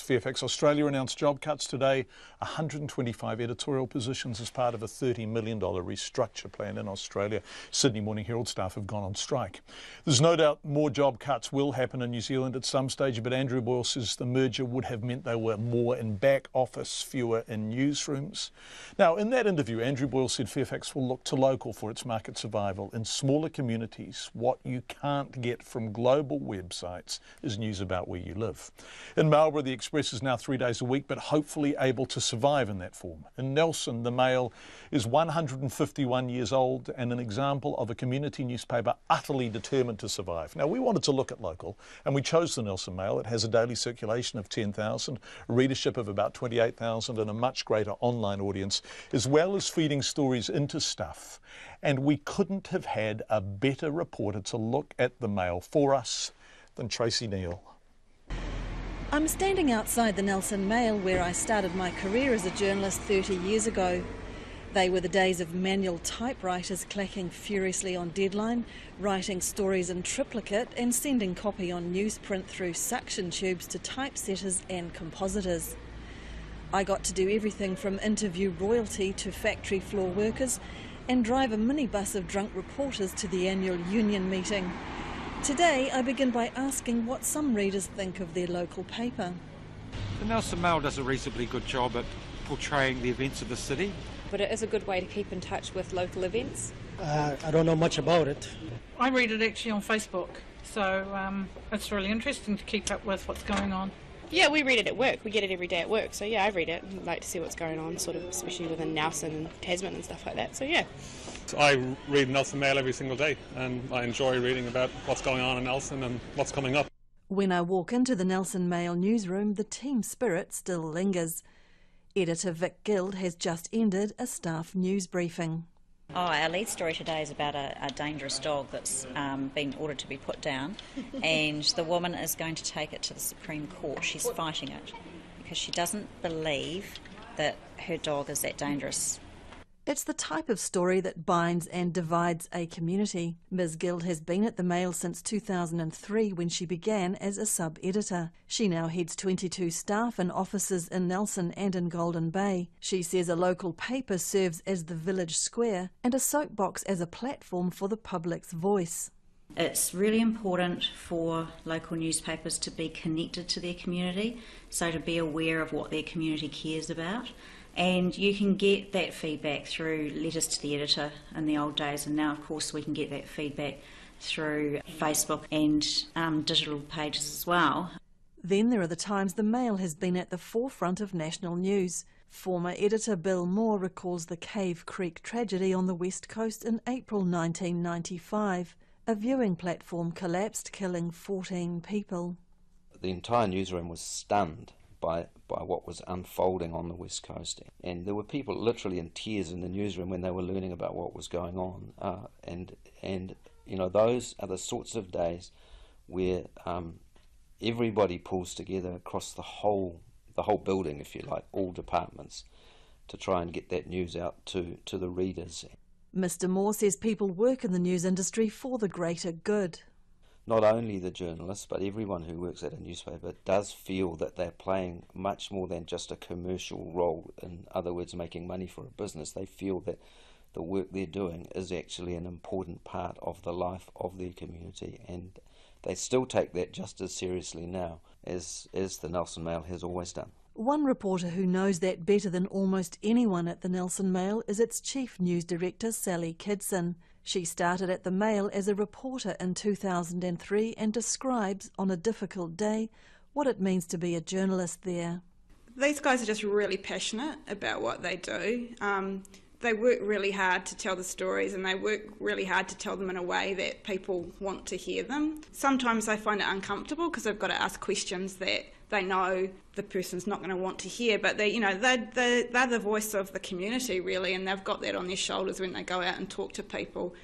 Fairfax, Australia announced job cuts today, 125 editorial positions as part of a $30 million restructure plan in Australia. Sydney Morning Herald staff have gone on strike. There's no doubt more job cuts will happen in New Zealand at some stage, but Andrew Boyle says the merger would have meant there were more in back office, fewer in newsrooms. Now, in that interview, Andrew Boyle said Fairfax will look to local for its market survival. In smaller communities, what you can't get from global websites is news about where you live. In Marlborough, the Express is now 3 days a week, but hopefully able to survive in that form. In Nelson, the Mail is 151 years old and an example of a community newspaper utterly determined to survive. Now, we wanted to look at local, and we chose the Nelson Mail. It has a daily circulation of 10,000, readership of about 28,000, and a much greater online audience, as well as feeding stories into stuff. And we couldn't have had a better reporter to look at the Mail for us than Tracy Neal. I'm standing outside the Nelson Mail where I started my career as a journalist 30 years ago. They were the days of manual typewriters clacking furiously on deadline, writing stories in triplicate and sending copy on newsprint through suction tubes to typesetters and compositors. I got to do everything from interview royalty to factory floor workers and drive a minibus of drunk reporters to the annual union meeting. Today I begin by asking what some readers think of their local paper. The Nelson Mail does a reasonably good job at portraying the events of the city. But it is a good way to keep in touch with local events. I don't know much about it. I read it actually on Facebook, so it's really interesting to keep up with what's going on. Yeah, we read it at work. We get it every day at work. So yeah, I read it. I like to see what's going on, sort of, especially within Nelson and Tasman and stuff like that. So yeah. I read Nelson Mail every single day, and I enjoy reading about what's going on in Nelson and what's coming up. When I walk into the Nelson Mail newsroom, the team spirit still lingers. Editor Vic Guild has just ended a staff news briefing. Our lead story today is about a dangerous dog that's been ordered to be put down, and the woman is going to take it to the Supreme Court. She's fighting it because she doesn't believe that her dog is that dangerous. It's the type of story that binds and divides a community. Ms. Guild has been at the Mail since 2003 when she began as a sub-editor. She now heads 22 staff in offices in Nelson and in Golden Bay. She says a local paper serves as the village square and a soapbox as a platform for the public's voice. It's really important for local newspapers to be connected to their community, so to be aware of what their community cares about. And you can get that feedback through letters to the editor in the old days, and now of course we can get that feedback through Facebook and digital pages as well. Then there are the times the Mail has been at the forefront of national news. Former editor Bill Moore recalls the Cave Creek tragedy on the West Coast in April 1995. A viewing platform collapsed, killing 14 people. The entire newsroom was stunned by what was unfolding on the West Coast, and there were people literally in tears in the newsroom when they were learning about what was going on. And you know, those are the sorts of days where everybody pulls together across the whole building, if you like, all departments, to try and get that news out to the readers. Mr. Moore says people work in the news industry for the greater good. Not only the journalists, but everyone who works at a newspaper does feel that they're playing much more than just a commercial role, in other words, making money for a business. They feel that the work they're doing is actually an important part of the life of their community, and they still take that just as seriously now as the Nelson Mail has always done. One reporter who knows that better than almost anyone at the Nelson Mail is its chief news director, Sally Kidson. She started at the Mail as a reporter in 2003 and describes, on a difficult day, what it means to be a journalist there. These guys are just really passionate about what they do. They work really hard to tell the stories, and they work really hard to tell them in a way that people want to hear them. Sometimes I find it uncomfortable because I've got to ask questions that they know the person's not going to want to hear, but they're the voice of the community, really, and they've got that on their shoulders when they go out and talk to people.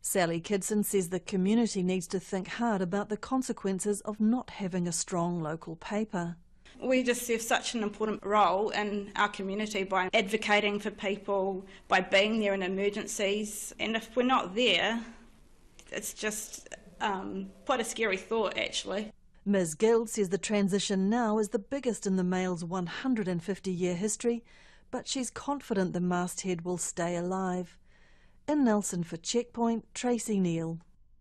Sally Kidson says the community needs to think hard about the consequences of not having a strong local paper. We just serve such an important role in our community by advocating for people, by being there in emergencies, and if we're not there, it's just quite a scary thought, actually. Ms Gill says the transition now is the biggest in the Mail's 150-year history, but she's confident the masthead will stay alive. In Nelson for Checkpoint, Tracy Neal.